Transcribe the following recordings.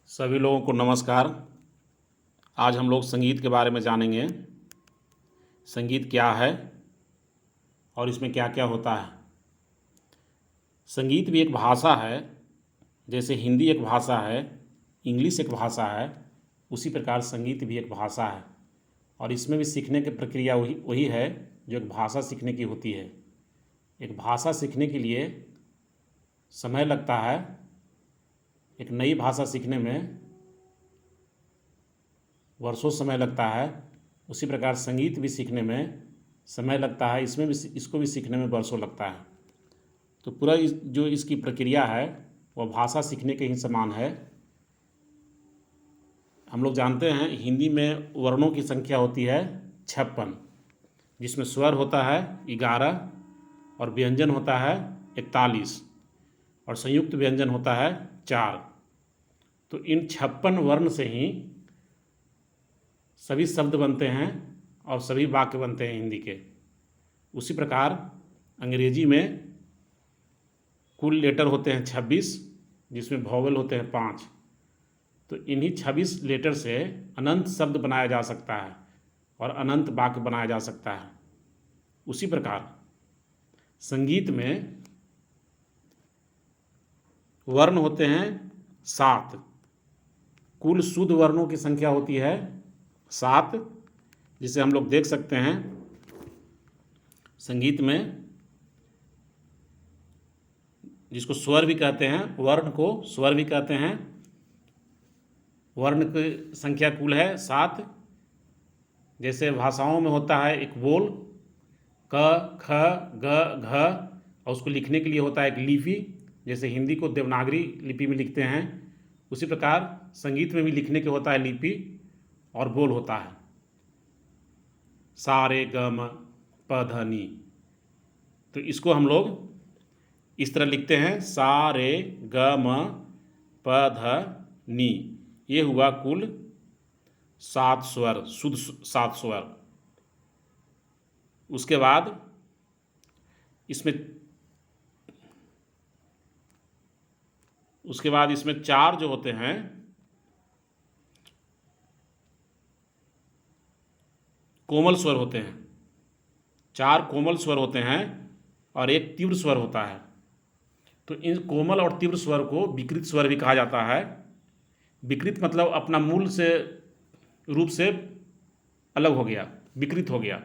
सभी लोगों को नमस्कार। आज हम लोग संगीत के बारे में जानेंगे। संगीत क्या है और इसमें क्या क्या होता है। संगीत भी एक भाषा है, जैसे हिंदी एक भाषा है, इंग्लिश एक भाषा है, उसी प्रकार संगीत भी एक भाषा है। और इसमें भी सीखने की प्रक्रिया वही वही है जो एक भाषा सीखने की होती है। एक भाषा सीखने के लिए समय लगता है। एक नई भाषा सीखने में वर्षों समय लगता है। उसी प्रकार संगीत भी सीखने में समय लगता है, इसमें भी इसको भी सीखने में वर्षों लगता है। तो पूरा जो इसकी प्रक्रिया है वह भाषा सीखने के ही समान है। हम लोग जानते हैं हिंदी में वर्णों की संख्या होती है 56, जिसमें स्वर होता है 11 और व्यंजन होता है 41 और संयुक्त व्यंजन होता है 4। तो इन 56 वर्ण से ही सभी शब्द बनते हैं और सभी वाक्य बनते हैं हिंदी के। उसी प्रकार अंग्रेजी में कुल लेटर होते हैं 26, जिसमें वॉवेल होते हैं 5। तो इन्हीं 26 लेटर से अनंत शब्द बनाया जा सकता है और अनंत वाक्य बनाया जा सकता है। उसी प्रकार संगीत में वर्ण होते हैं 7। कुल शुद्ध वर्णों की संख्या होती है 7, जिसे हम लोग देख सकते हैं संगीत में, जिसको स्वर भी कहते हैं, वर्ण को स्वर भी कहते हैं। वर्ण की संख्या कुल है 7। जैसे भाषाओं में होता है एक बोल क ख ग घ, और उसको लिखने के लिए होता है एक लिपि, जैसे हिंदी को देवनागरी लिपि में लिखते हैं। उसी प्रकार संगीत में भी लिखने के होता है लिपि और बोल होता है सा रे ग म प ध नि। तो इसको हम लोग इस तरह लिखते हैं सा रे ग म प ध नि। ये हुआ कुल 7 स्वर, शुद्ध 7 स्वर। उसके बाद इसमें 4 जो होते हैं कोमल स्वर होते हैं। 4 कोमल स्वर होते हैं और एक तीव्र स्वर होता है। तो इन कोमल और तीव्र स्वर को विकृत स्वर भी कहा जाता है। विकृत मतलब अपना मूल से रूप से अलग हो गया, विकृत हो गया।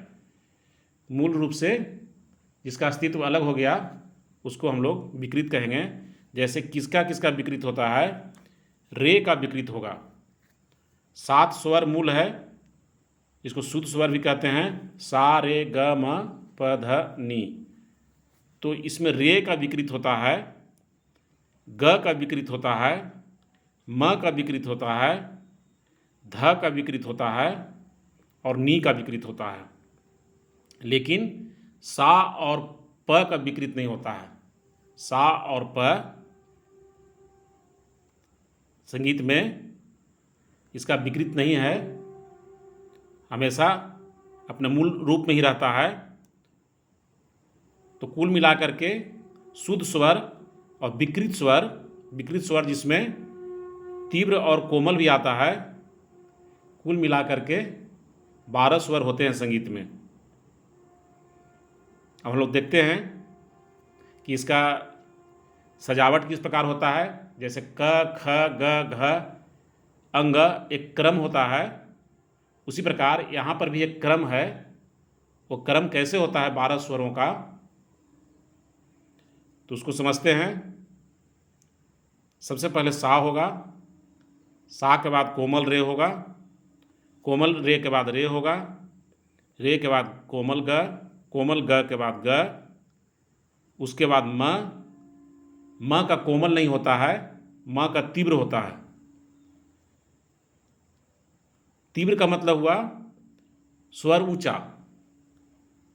मूल रूप से जिसका अस्तित्व अलग हो गया उसको हम लोग विकृत कहेंगे। जैसे किसका किसका विकृत होता है, रे का विकृत होगा। 7 स्वर मूल है, इसको शुद्ध स्वर भी कहते हैं सा रे ग म प ध नि। तो इसमें रे का विकृत होता है, ग का विकृत होता है, म का विकृत होता है, ध का विकृत होता है और नी का विकृत होता है। लेकिन सा और प का विकृत नहीं होता है। सा और प संगीत में इसका विकृत नहीं है, हमेशा अपने मूल रूप में ही रहता है। तो कुल मिलाकर के शुद्ध स्वर और विकृत स्वर जिसमें तीव्र और कोमल भी आता है, कुल मिलाकर के 12 स्वर होते हैं संगीत में। अब हम लोग देखते हैं कि इसका सजावट किस प्रकार होता है। जैसे क ख ग घ अंग एक क्रम होता है, उसी प्रकार यहाँ पर भी एक क्रम है। वो क्रम कैसे होता है 12 स्वरों का, तो उसको समझते हैं। सबसे पहले सा होगा, सा के बाद कोमल रे होगा, कोमल रे के बाद रे होगा, रे के बाद कोमल ग के बाद ग, उसके बाद म का कोमल नहीं होता है, म का तीव्र होता है। तीव्र का मतलब हुआ स्वर ऊंचा,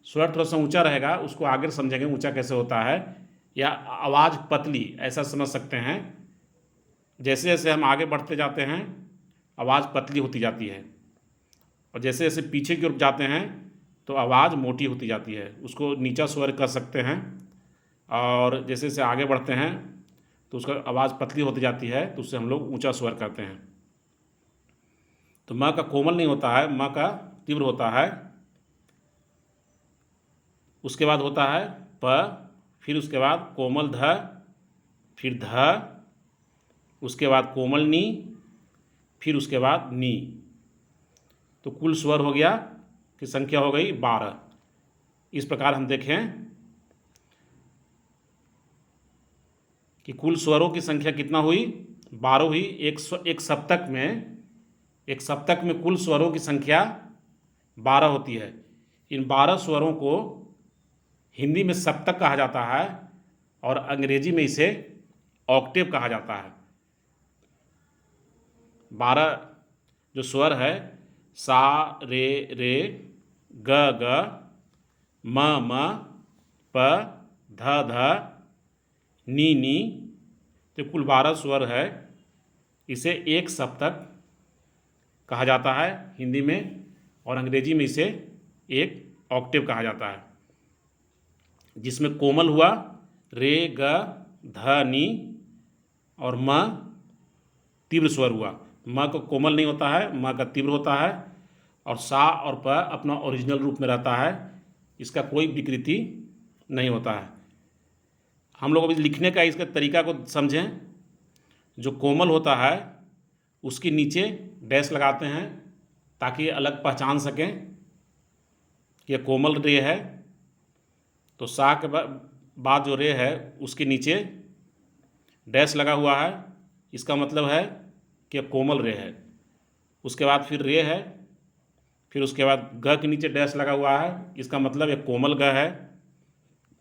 स्वर थोड़ा सा ऊंचा रहेगा, उसको आगे समझेंगे ऊंचा कैसे होता है। या आवाज़ पतली, ऐसा समझ सकते हैं। जैसे जैसे हम आगे बढ़ते जाते हैं आवाज़ पतली होती जाती है, और जैसे जैसे पीछे की ओर जाते हैं तो आवाज़ मोटी होती जाती है, उसको नीचा स्वर कह सकते हैं। और जैसे जैसे आगे बढ़ते हैं तो उसका आवाज़ पतली होती जाती है, तो उससे हम लोग ऊंचा स्वर करते हैं। तो म का कोमल नहीं होता है, म का तीव्र होता है। उसके बाद होता है प, फिर उसके बाद कोमल ध, फिर ध, उसके बाद कोमल नी, फिर उसके बाद नी। तो कुल स्वर हो गया कि संख्या हो गई 12। इस प्रकार हम देखें कि कुल स्वरों की संख्या कितना हुई, 12 हुई। एक सप्तक में कुल स्वरों की संख्या 12 होती है। इन 12 स्वरों को हिंदी में सप्तक कहा जाता है और अंग्रेजी में इसे ऑक्टेव कहा जाता है। 12 जो स्वर है, सा रे रे, ग ग, म म, प ध ध, नी नी, तो कुल 12 स्वर है। इसे एक सप्तक कहा जाता है हिंदी में, और अंग्रेजी में इसे एक ऑक्टेव कहा जाता है, जिसमें कोमल हुआ रे ग ध नी, और म तीव्र स्वर हुआ। म को कोमल नहीं होता है, म का तीव्र होता है, और सा और प अपना ओरिजिनल रूप में रहता है, इसका कोई विकृति नहीं होता है। हम लोग अभी लिखने का इसका तरीका को समझें। जो कोमल होता है उसके नीचे डैश लगाते हैं ताकि अलग पहचान सकें कि यह कोमल रे है। तो सा के बाद जो रे है उसके नीचे डैश लगा हुआ है, इसका मतलब है कि यह कोमल रे है। उसके बाद फिर रे है, फिर उसके बाद ग के नीचे डैश लगा हुआ है, इसका मतलब यह कोमल ग है।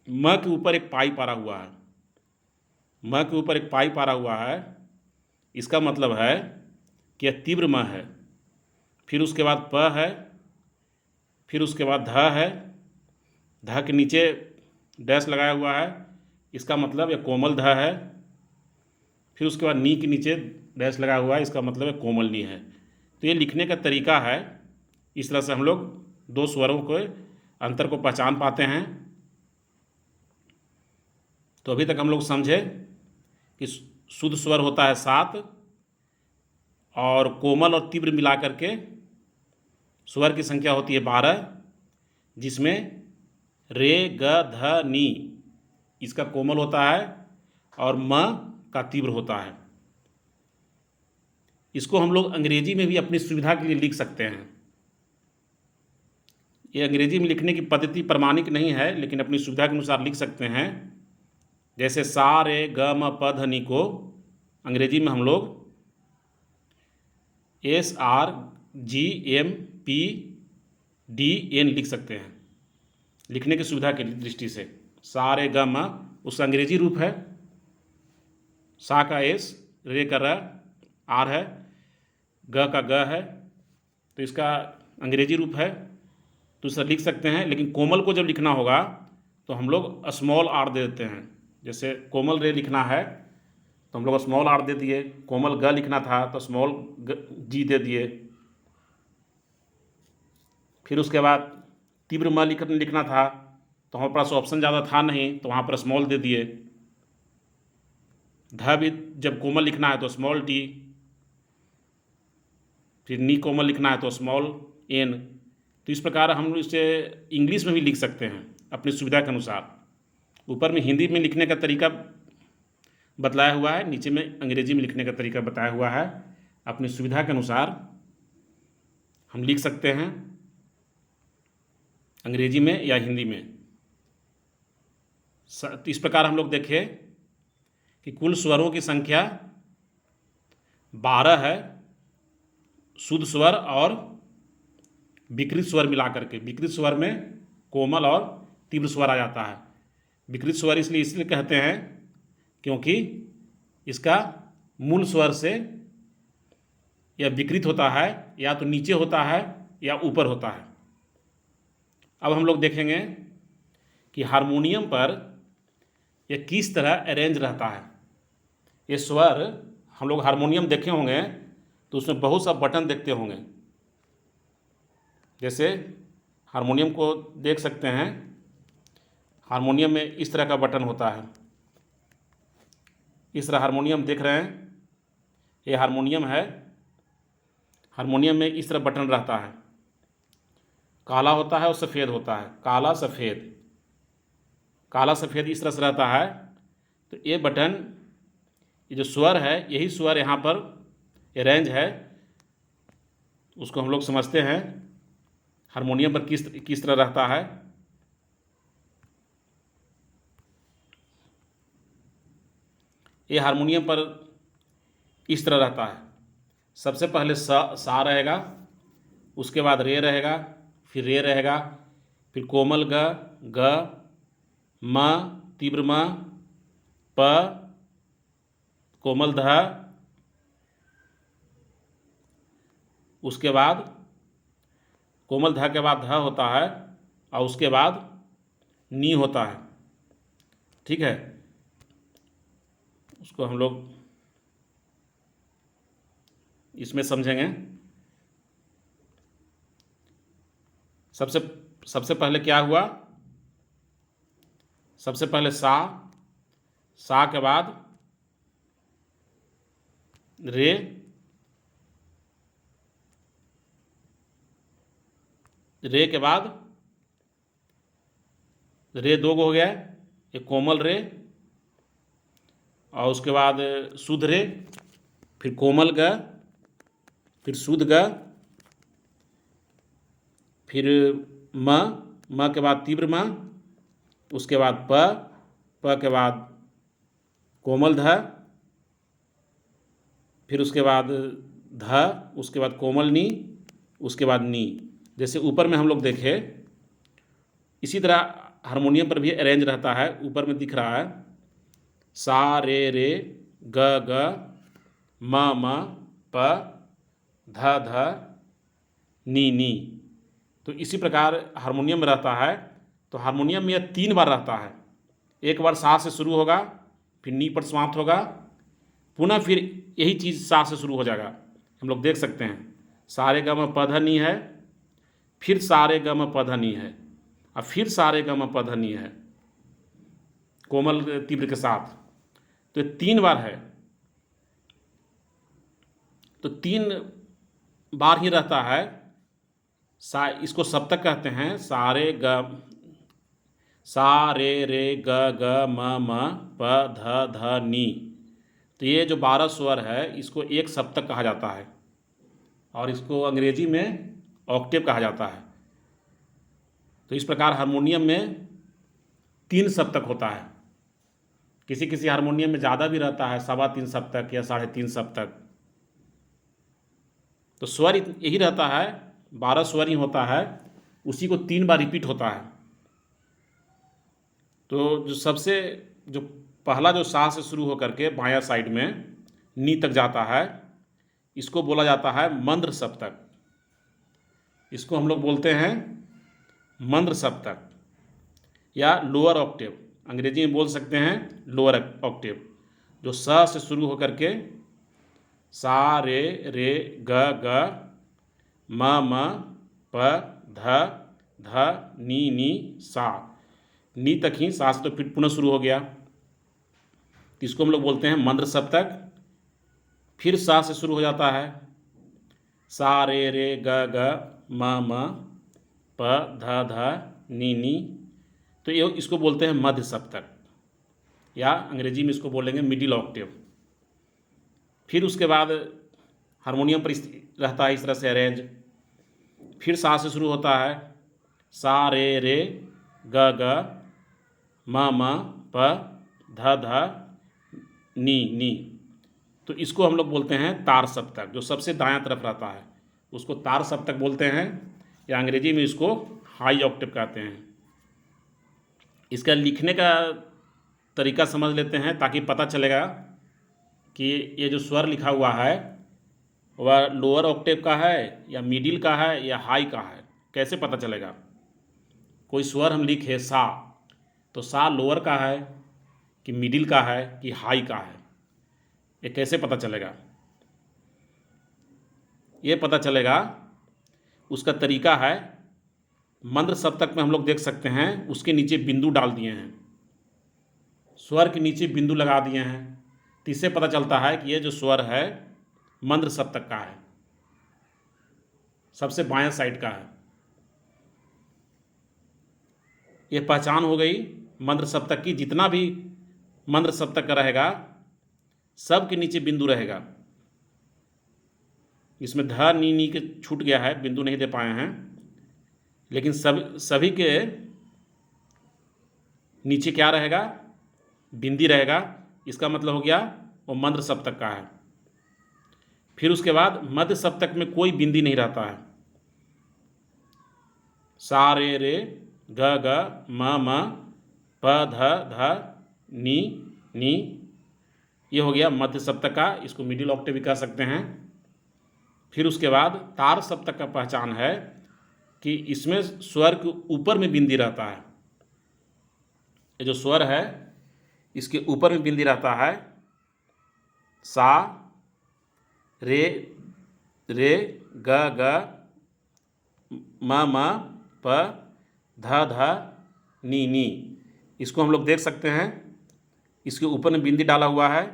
म के ऊपर एक पाई पारा हुआ है, म के ऊपर एक पाई पारा हुआ है, इसका मतलब है कि यह तीव्र म है। फिर उसके बाद प है, फिर उसके बाद ध है, ध के नीचे डैश लगाया हुआ है, इसका मतलब यह कोमल ध है। फिर उसके बाद नी के नीचे डैश लगा हुआ है, इसका मतलब यह कोमल नी है। तो ये लिखने का तरीका है। इस तरह से हम लोग दो स्वरों के अंतर को पहचान पाते हैं। तो अभी तक हम लोग समझे कि शुद्ध स्वर होता है 7, और कोमल और तीव्र मिला करके स्वर की संख्या होती है 12, जिसमें रे ग ध नी इसका कोमल होता है और म का तीव्र होता है। इसको हम लोग अंग्रेजी में भी अपनी सुविधा के लिए लिख सकते हैं। ये अंग्रेजी में लिखने की पद्धति प्रमाणिक नहीं है, लेकिन अपनी सुविधा के अनुसार लिख सकते हैं। जैसे सा रे ग म प ध नी को अंग्रेजी में हम लोग SRGMPDN लिख सकते हैं, लिखने की सुविधा की दृष्टि से। सा रे ग म उसका अंग्रेजी रूप है, सा का S, रे का र, आर है, ग का ग है, तो इसका अंग्रेजी रूप है, तो इसे लिख सकते हैं। लेकिन कोमल को जब लिखना होगा तो हम लोग स्मॉल आर दे देते हैं। जैसे कोमल रे लिखना है तो हम लोग स्मॉल आर दे दिए, कोमल ग लिखना था तो स्मॉल जी दे दिए। फिर उसके बाद तीव्र म लिखना था तो हमारे पास ऑप्शन ज़्यादा था नहीं, तो वहाँ पर स्मॉल दे दिए। ध भी जब कोमल लिखना है तो स्मॉल डी, फिर नी कोमल लिखना है तो स्मॉल एन। तो इस प्रकार हम इसे इंग्लिश में भी लिख सकते हैं अपनी सुविधा के अनुसार। ऊपर में हिंदी में लिखने का तरीका बतलाया हुआ है, नीचे में अंग्रेजी में लिखने का तरीका बताया हुआ है। अपनी सुविधा के अनुसार हम लिख सकते हैं अंग्रेजी में या हिंदी में। इस प्रकार हम लोग देखें कि कुल स्वरों की संख्या 12 है, शुद्ध स्वर और विकृत स्वर मिलाकर के। विकृत स्वर में कोमल और तीव्र स्वर आ जाता है। विकृत स्वर इसलिए कहते हैं क्योंकि इसका मूल स्वर से यह विकृत होता है, या तो नीचे होता है या ऊपर होता है। अब हम लोग देखेंगे कि हारमोनियम पर यह किस तरह अरेंज रहता है। ये स्वर हम लोग हारमोनियम देखे होंगे तो उसमें बहुत सा बटन देखते होंगे। जैसे हारमोनियम को देख सकते हैं, हारमोनियम में इस तरह का बटन होता है। इस तरह हारमोनियम देख रहे हैं, ये हारमोनियम है। हारमोनियम में इस तरह बटन रहता है, काला होता है और सफ़ेद होता है, काला सफ़ेद, काला सफ़ेद इस तरह से रहता है। तो ये बटन, ये जो स्वर है, यही स्वर यहाँ पर ये रेंज है, उसको हम लोग समझते हैं हारमोनियम पर किस तरह रहता है। ये हारमोनियम पर इस तरह रहता है। सबसे पहले सा रहेगा, उसके बाद रे रहेगा, फिर रे रहेगा, फिर कोमल ग, म, तीव्र म, प, कोमल ध, उसके बाद कोमल ध के बाद ध होता है और उसके बाद नी होता है। ठीक है, उसको हम लोग इसमें समझेंगे। सबसे पहले क्या हुआ, सबसे पहले सा के बाद रे, रे के बाद रे दो गो हो गया, एक कोमल रे और उसके बाद शुद्ध रे, फिर कोमल ग, फिर शुद्ध ग, फिर म के बाद तीव्र म, उसके बाद प के बाद कोमल ध, फिर उसके बाद ध, उसके बाद कोमल नी, उसके बाद नी। जैसे ऊपर में हम लोग देखे, इसी तरह हारमोनियम पर भी अरेंज रहता है। ऊपर में दिख रहा है सा रे ग म प ध नी। तो इसी प्रकार हारमोनियम में रहता है। तो हारमोनियम में यह 3 बार रहता है। एक बार सा से शुरू होगा, फिर नी पर समाप्त होगा, पुनः फिर यही चीज़ सा से शुरू हो जाएगा। हम लोग देख सकते हैं सारे ग म प ध नी है, फिर सारे ग म प ध नी है और फिर सारे ग म प ध नी है कोमल तीव्र के साथ। तो 3 बार है, तो 3 बार ही रहता है। इसको सप्तक कहते हैं। सा रे ग म प ध नी। तो ये जो 12 स्वर है, इसको एक सप्तक कहा जाता है और इसको अंग्रेजी में ऑक्टेव कहा जाता है। तो इस प्रकार हारमोनियम में 3 सप्तक होता है। किसी किसी हारमोनियम में ज़्यादा भी रहता है, 3.25 सप्तक या 3.5 सप्तक। तो स्वर यही रहता है, 12 स्वर ही होता है, उसी को 3 बार रिपीट होता है। तो जो पहला जो सा से शुरू होकर के बायां साइड में नी तक जाता है, इसको बोला जाता है मंद्र सप्तक। इसको हम लोग बोलते हैं मंद्र सप्तक या लोअर ऑक्टेव। अंग्रेजी में बोल सकते हैं लोअर ऑक्टेव। जो स से शुरू होकर के सा रे ग म प ध नी सा, नी तक ही सा से तो फिर पुनः शुरू हो गया। इसको हम लोग बोलते हैं मंद्र सप्तक। फिर सा से शुरू हो जाता है सा रे ग म प ध नी। तो ये इसको बोलते हैं मध्य सप्तक या अंग्रेजी में इसको बोलेंगे मिडिल ऑक्टेव। फिर उसके बाद हारमोनियम पर रहता है इस तरह से अरेंज। फिर सा से शुरू होता है सा रे ग म प ध नी। तो इसको हम लोग बोलते हैं तार सप्तक। जो सबसे दायां तरफ रहता है उसको तार सप्तक बोलते हैं या अंग्रेजी में इसको हाई ऑक्टेव कहते हैं। इसका लिखने का तरीका समझ लेते हैं ताकि पता चलेगा कि ये जो स्वर लिखा हुआ है वह लोअर ऑक्टेव का है या मिडिल का है या हाई का है। कैसे पता चलेगा? कोई स्वर हम लिखे सा, तो सा लोअर का है कि मिडिल का है कि हाई का है, ये कैसे पता चलेगा? ये पता चलेगा, उसका तरीका है मंद्र सप्तक में हम लोग देख सकते हैं उसके नीचे बिंदु डाल दिए हैं, स्वर के नीचे बिंदु लगा दिए हैं तो इससे पता चलता है कि ये जो स्वर है मंद्र सप्तक का है, सबसे बाएं साइड का है। ये पहचान हो गई मंद्र सप्तक की। जितना भी मंद्र सप्तक का रहेगा सब के नीचे बिंदु रहेगा। इसमें ध नी नी के छूट गया है, बिंदु नहीं दे पाए हैं, लेकिन सभी के नीचे क्या रहेगा? बिंदी रहेगा। इसका मतलब हो गया वो मंद्र सप्तक का है। फिर उसके बाद मध्य सप्तक में कोई बिंदी नहीं रहता है। सा रे रे ग ग म प ध ध नी नी, ये हो गया मध्य सप्तक का। इसको मिडिल ऑक्टेव भी कह सकते हैं। फिर उसके बाद तार सप्तक का पहचान है कि इसमें स्वर के ऊपर में बिंदी रहता है। ये जो स्वर है इसके ऊपर में बिंदी रहता है। सा रे रे ग ग म प ध ध नी नी, इसको हम लोग देख सकते हैं। इसके ऊपर में बिंदी डाला हुआ है,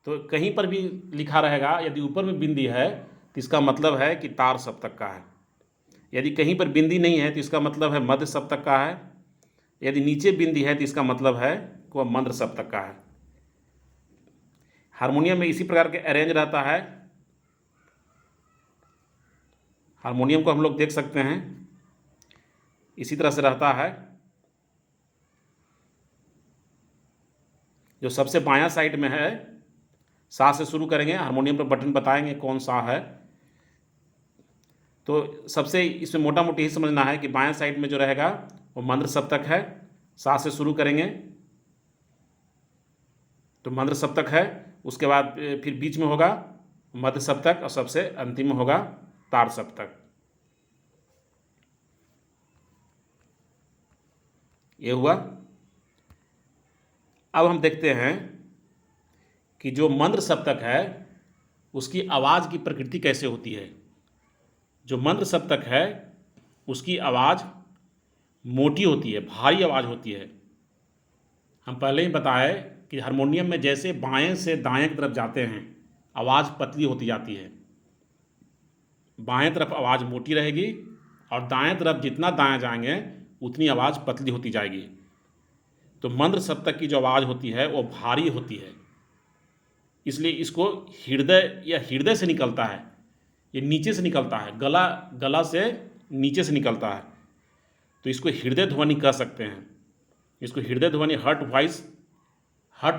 तो कहीं पर भी लिखा रहेगा यदि ऊपर में बिंदी है तो इसका मतलब है कि तार सप्तक का है। यदि कहीं पर बिंदी नहीं है तो इसका मतलब है मध्य सप्तक का है। यदि नीचे बिंदी है तो इसका मतलब है कि वह मंद्र सप्तक का है। हारमोनियम में इसी प्रकार के अरेंज रहता है। हारमोनियम को हम लोग देख सकते हैं, इसी तरह से रहता है। जो सबसे बायां साइड में है, सा से शुरू करेंगे, हारमोनियम पर बटन बताएंगे कौन सा है। तो सबसे इसमें मोटा मोटी ही समझना है कि बायां साइड में जो रहेगा वो मंद्र सप्तक है। सा से शुरू करेंगे तो मंद्र सप्तक है। उसके बाद फिर बीच में होगा मध्य सप्तक और सबसे अंतिम में होगा तार सप्तक। ये हुआ। अब हम देखते हैं कि जो मंद्र सप्तक है उसकी आवाज़ की प्रकृति कैसे होती है। जो मंद्र सप्तक है उसकी आवाज़ मोटी होती है, भारी आवाज़ होती है। हम पहले ही बताए कि हारमोनियम में जैसे बाएं से दाएं की तरफ जाते हैं आवाज़ पतली होती जाती है। बाएं तरफ आवाज़ मोटी रहेगी और दाएं तरफ जितना दाएं जाएंगे उतनी आवाज़ पतली होती जाएगी। तो मंद्र सप्तक की जो आवाज़ होती है वो भारी होती है, इसलिए इसको हृदय से निकलता है। ये नीचे से निकलता है, गला से नीचे से निकलता है, तो इसको हृदय ध्वनि कह सकते हैं। इसको हृदय ध्वनि हर्ट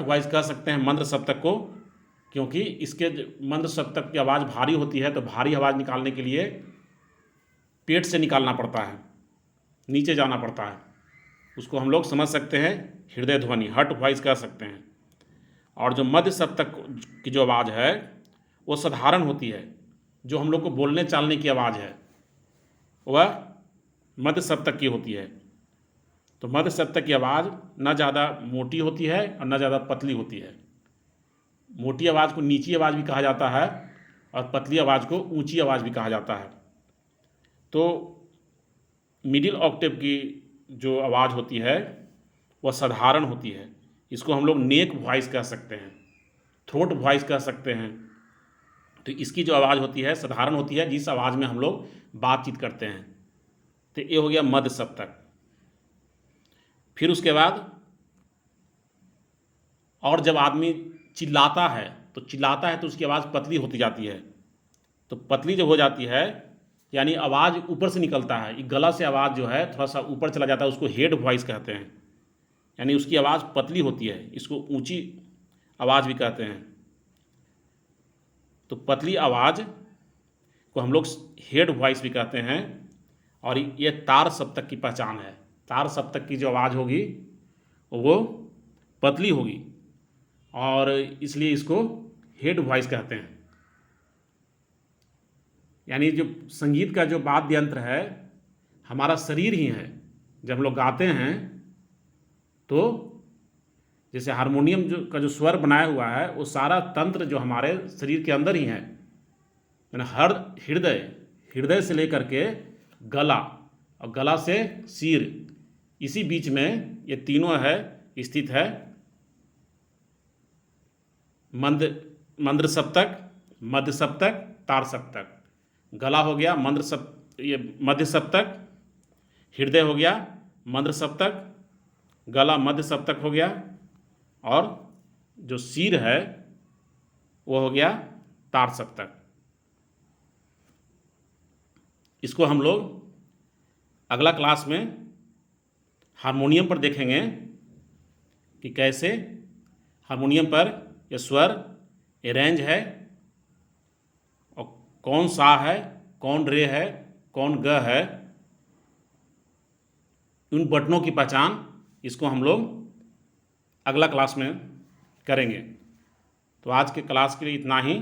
वॉइस कह सकते हैं मंद्र सप्तक को, क्योंकि इसके मंद्र सप्तक की आवाज़ भारी होती है। तो भारी आवाज़ निकालने के लिए पेट से निकालना पड़ता है, नीचे जाना पड़ता है। उसको हम लोग समझ सकते हैं हृदय ध्वनि, हर्ट वॉइस कह सकते हैं। और जो मध्य सप्तक की जो आवाज़ है वो साधारण होती है। जो हम लोग को बोलने चालने की आवाज़ है वह मध्य सप्तक की होती है। तो मध्य सप्तक की आवाज़ न ज़्यादा मोटी होती है और न ज़्यादा पतली होती है। मोटी आवाज़ को नीची आवाज़ भी कहा जाता है और पतली आवाज़ को ऊंची आवाज़ भी कहा जाता है। तो मिडिल ऑक्टेव की जो आवाज़ होती है वह साधारण होती है। इसको हम लोग नेक वॉइस कह सकते हैं, थ्रोट वॉइस कह सकते हैं। तो इसकी जो आवाज़ होती है साधारण होती है, जिस आवाज़ में हम लोग बातचीत करते हैं। तो ये हो गया मध्य सप्तक। फिर उसके बाद और जब आदमी चिल्लाता है तो उसकी आवाज़ पतली होती जाती है। तो पतली जब हो जाती है यानी आवाज़ ऊपर से निकलता है, गला से आवाज़ जो है थोड़ा सा ऊपर चला जाता है, उसको हेड वॉइस कहते हैं। यानी उसकी आवाज़ पतली होती है, इसको ऊंची आवाज़ भी कहते हैं। तो पतली आवाज़ को हम लोग हेड वॉइस भी कहते हैं। और ये तार सप्तक की पहचान है। तार सप्तक की जो आवाज़ होगी वो पतली होगी और इसलिए इसको हेड वॉइस कहते हैं। यानी जो संगीत का जो वाद्य यंत्र है हमारा शरीर ही है। जब हम लोग गाते हैं तो जैसे हारमोनियम का जो स्वर बनाया हुआ है वो सारा तंत्र जो हमारे शरीर के अंदर ही है। यानी हर हृदय से लेकर के गला और गला से सिर, इसी बीच में ये तीनों है स्थित है मंद मंद्र सप्तक, मध्य सप्तक, तार सप्तक। गला हो गया ये मध्य सप्तक, हृदय हो गया मंद्र सप्तक, गला मध्य सप्तक हो गया, और जो सिर है वो हो गया तार सप्तक। इसको हम लोग अगला क्लास में हारमोनियम पर देखेंगे कि कैसे हारमोनियम पर ये स्वर, ये रेंज है, और कौन सा है, कौन रे है, कौन ग है, उन बटनों की पहचान, इसको हम लोग अगला क्लास में करेंगे। तो आज के क्लास के लिए इतना ही।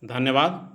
धन्यवाद।